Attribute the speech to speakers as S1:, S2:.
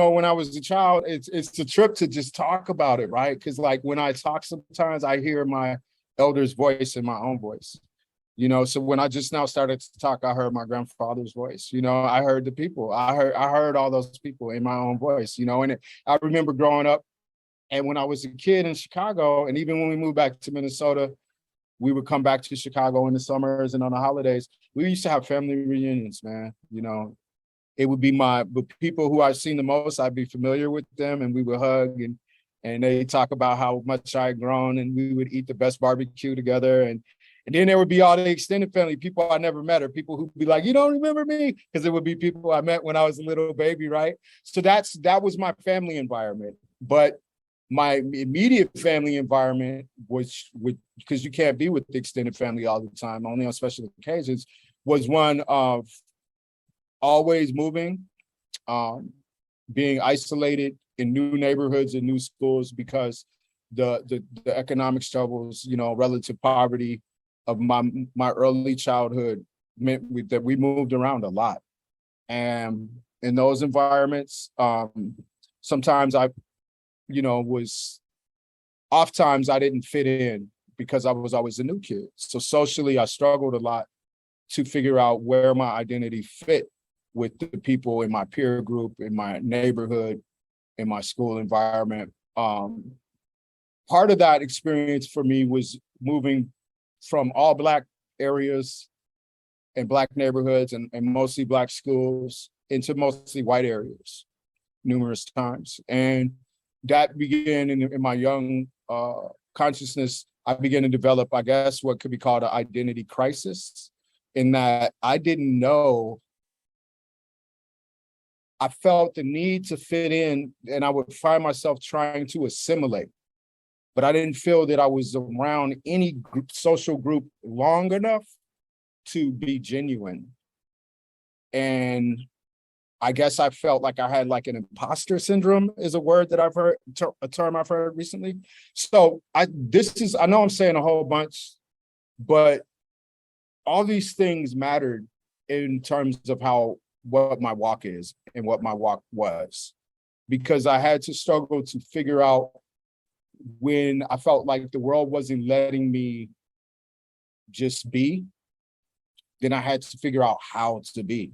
S1: when I was a child, it's a trip to just talk about it, right? Because like when I talk, sometimes I hear my elder's voice in my own voice. So when I just now started to talk, I heard my grandfather's voice. I heard the people. I heard all those people in my own voice. I remember growing up, and when I was a kid in Chicago, and even when we moved back to Minnesota, we would come back to Chicago in the summers and on the holidays. We used to have family reunions, man. It would be the people who I've seen the most, I'd be familiar with them, and we would hug, and they talk about how much I had grown, and we would eat the best barbecue together. And then there would be all the extended family, people I never met, or people who'd be like, you don't remember me? Because it would be people I met when I was a little baby, right? So that was my family environment. But my immediate family environment, because you can't be with the extended family all the time, only on special occasions, was one of always moving, being isolated in new neighborhoods and new schools, because the economic struggles, relative poverty of my early childhood meant that we moved around a lot. And in those environments, sometimes oftentimes I didn't fit in because I was always a new kid. So socially, I struggled a lot to figure out where my identity fit with the people in my peer group, in my neighborhood, in my school environment. Part of that experience for me was moving from all Black areas and Black neighborhoods and mostly Black schools into mostly white areas numerous times. And that began in my young consciousness. I began to develop, I guess, what could be called an identity crisis, in that I didn't know. I felt the need to fit in, and I would find myself trying to assimilate, but I didn't feel that I was around any social group long enough to be genuine. And I guess I felt like I had like an imposter syndrome, is a word that I've heard, a term I've heard recently. So I know I'm saying a whole bunch, but all these things mattered in terms of what my walk is and what my walk was, because I had to struggle to figure out, when I felt like the world wasn't letting me just be, then I had to figure out how to be.